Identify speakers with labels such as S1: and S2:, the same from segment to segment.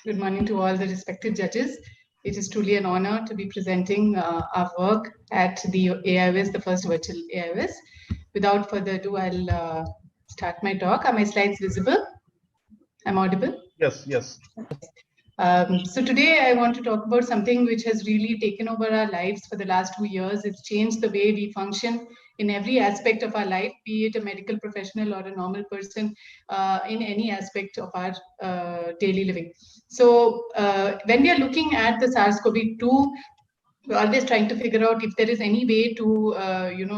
S1: Good morning to all the respected judges. It is truly an honor to be presenting our work at the AIOS, the first virtual AIOS. Without further ado, I'll start my talk. Are my slides visible? I'm audible?
S2: Yes, yes.
S1: So today I want to talk about something which has really taken over our lives for the last 2 years. It's changed the way we function in every aspect of our life, be it a medical professional or a normal person, in any aspect of our daily living. So when we are looking at the SARS-CoV-2, we're always trying to figure out if there is any way to,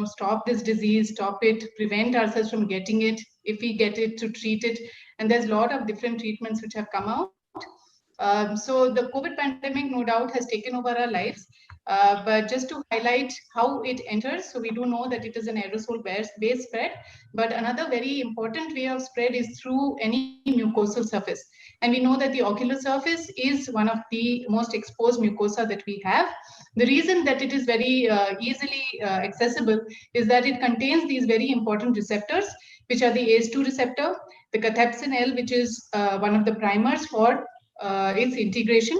S1: stop this disease, stop it, prevent ourselves from getting it, if we get it, to treat it. And there's a lot of different treatments which have come out. So the COVID pandemic, no doubt, has taken over our lives. But just to highlight how it enters, so we do know that it is an aerosol-based spread, but another very important way of spread is through any mucosal surface. And we know that the ocular surface is one of the most exposed mucosa that we have. The reason that it is very easily accessible is that it contains these very important receptors, which are the ACE2 receptor, the cathepsin L, which is one of the primers for its integration,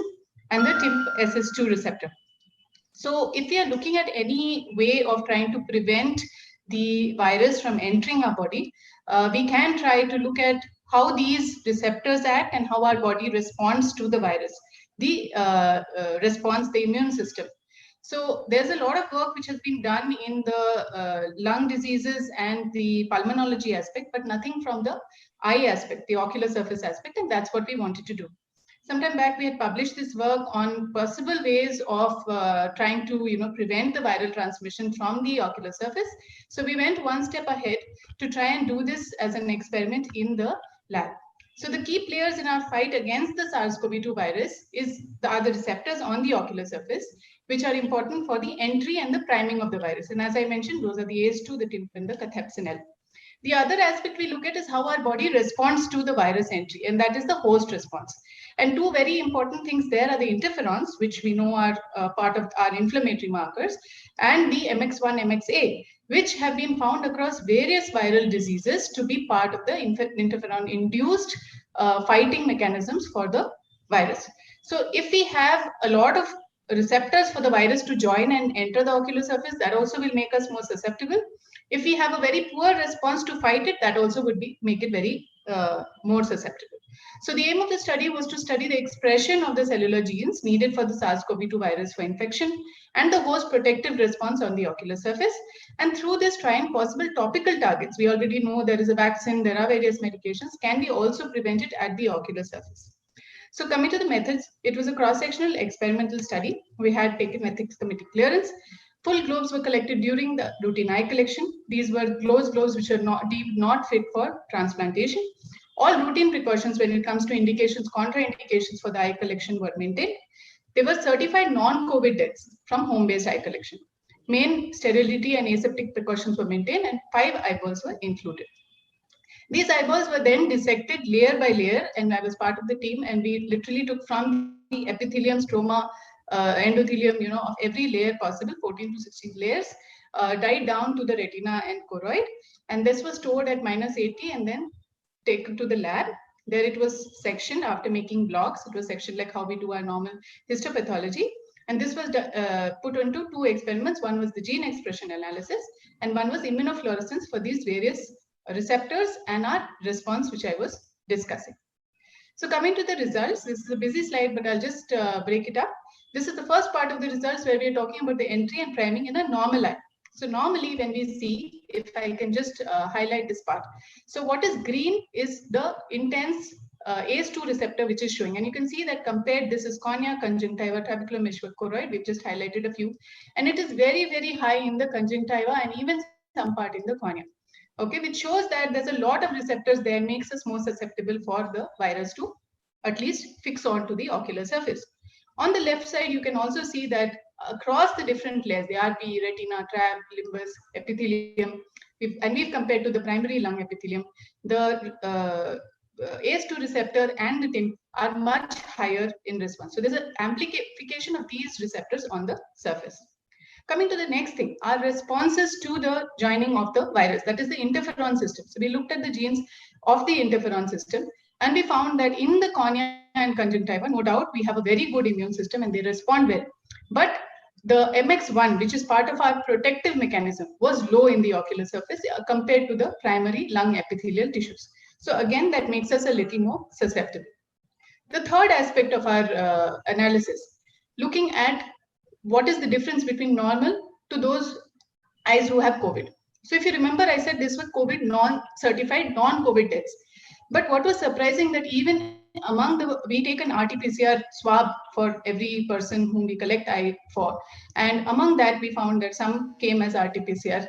S1: and the TIMP-SS2 receptor. So if we are looking at any way of trying to prevent the virus from entering our body, we can try to look at how these receptors act and how our body responds to the virus, the immune system. So there's a lot of work which has been done in the lung diseases and the pulmonology aspect, but nothing from the eye aspect, the ocular surface aspect, and that's what we wanted to do. Sometime back, we had published this work on possible ways of trying to, prevent the viral transmission from the ocular surface. So we went one step ahead to try and do this as an experiment in the lab. So the key players in our fight against the SARS-CoV-2 virus are the receptors on the ocular surface, which are important for the entry and the priming of the virus. And as I mentioned, those are the ACE2, the TIMP, and the cathepsin L. The other aspect we look at is how our body responds to the virus entry, and that is the host response. And two very important things there are the interferons, which we know are part of our inflammatory markers, and the MX1, MXA, which have been found across various viral diseases to be part of the interferon-induced fighting mechanisms for the virus. So if we have a lot of receptors for the virus to join and enter the ocular surface, that also will make us more susceptible. If we have a very poor response to fight it, that also would make it very more susceptible. So the aim of the study was to study the expression of the cellular genes needed for the SARS-CoV-2 virus for infection and the host protective response on the ocular surface. And through this, try and possible topical targets. We already know there is a vaccine, there are various medications. Can we also prevent it at the ocular surface? So coming to the methods, it was a cross-sectional experimental study. We had taken ethics committee clearance. Full globes were collected during the routine eye collection. These were globes which are deemed not fit for transplantation. All routine precautions when it comes to indications, contraindications for the eye collection were maintained. There were certified non-COVID deaths from home-based eye collection. Main sterility and aseptic precautions were maintained, and 5 eyeballs were included. These eyeballs were then dissected layer by layer, and I was part of the team, and we literally took from the epithelium, stroma, endothelium, of every layer possible, 14 to 16 layers, dyed down to the retina and choroid. And this was stored at -80 and then taken to the lab. There it was sectioned after making blocks. It was sectioned like how we do our normal histopathology. And this was put into 2 experiments. One was the gene expression analysis, and one was immunofluorescence for these various receptors and our response, which I was discussing. So coming to the results, this is a busy slide, but I'll just break it up. This is the first part of the results where we're talking about the entry and priming in a normal eye. So normally when we see, if I can just highlight this part. So what is green is the intense ACE2 receptor, which is showing. And you can see that compared, this is cornea, conjunctiva, trabeculum, meshwork, choroid. We've just highlighted a few. And it is very, very high in the conjunctiva and even some part in the cornea. Okay, which shows that there's a lot of receptors there, makes us more susceptible for the virus to at least fix onto the ocular surface. On the left side, you can also see that across the different layers, the RP, retina, trab, limbus, epithelium, we've compared to the primary lung epithelium, the ACE2 receptor and the TIMP are much higher in response. So there's an amplification of these receptors on the surface. Coming to the next thing, our responses to the joining of the virus, that is the interferon system. So we looked at the genes of the interferon system, and we found that in the cornea and conjunctiva, no doubt, we have a very good immune system and they respond well. But the MX1, which is part of our protective mechanism, was low in the ocular surface compared to the primary lung epithelial tissues. So again, that makes us a little more susceptible. The third aspect of our analysis, looking at what is the difference between normal to those eyes who have COVID. So if you remember, I said this was COVID non-certified, non-COVID deaths. But what was surprising that even among we take an RT-PCR swab for every person whom we collect eye for. And among that, we found that some came as RT-PCR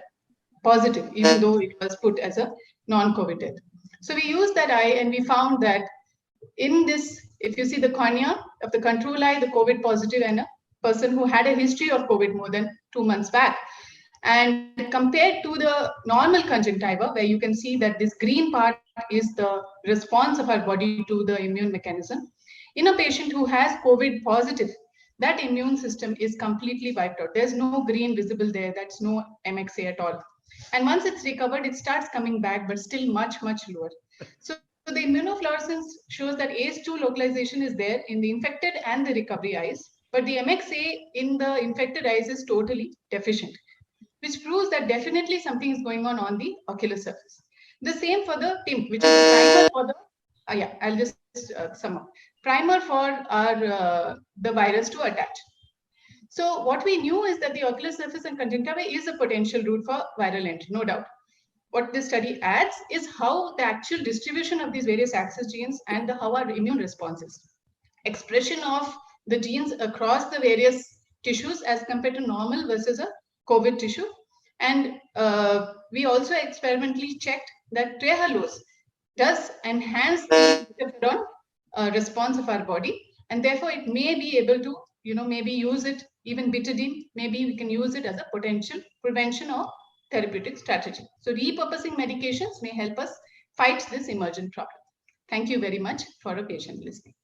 S1: positive, even though it was put as a non-COVID death. So we used that eye and we found that in this, if you see the cornea of the control eye, the COVID positive and a person who had a history of COVID more than 2 months back. And compared to the normal conjunctiva, where you can see that this green part is the response of our body to the immune mechanism. In a patient who has COVID positive, that immune system is completely wiped out. There's no green visible there. That's no MXA at all. And once it's recovered, it starts coming back, but still much, much lower. So the immunofluorescence shows that ACE2 localization is there in the infected and the recovery eyes, but the MXA in the infected eyes is totally deficient, which proves that definitely something is going on the ocular surface. The same for the TIMP, which is a primer for the, I'll just sum up. Primer for our the virus to attach. So what we knew is that the ocular surface and conjunctiva is a potential route for viral entry, no doubt. What this study adds is how the actual distribution of these various access genes and how our immune responses. Expression of the genes across the various tissues as compared to normal versus a COVID tissue. And we also experimentally checked that trehalose does enhance the interferon response of our body, and therefore it may be able to, maybe use it, even betadine, maybe we can use it as a potential prevention or therapeutic strategy. So repurposing medications may help us fight this emergent problem. Thank you very much for a patient listening.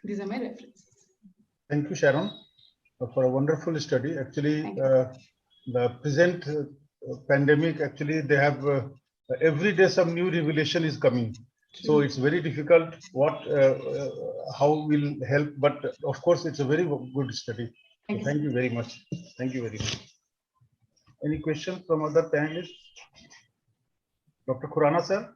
S1: These are my references.
S2: Thank you, Sharon, for a wonderful study. Actually, the present pandemic, actually, they have every day some new revelation is coming. So it's very difficult how will help, but of course, it's a very good study. So thank you very much. Thank you very much. Any questions from other panelists? Dr. Khurana, sir?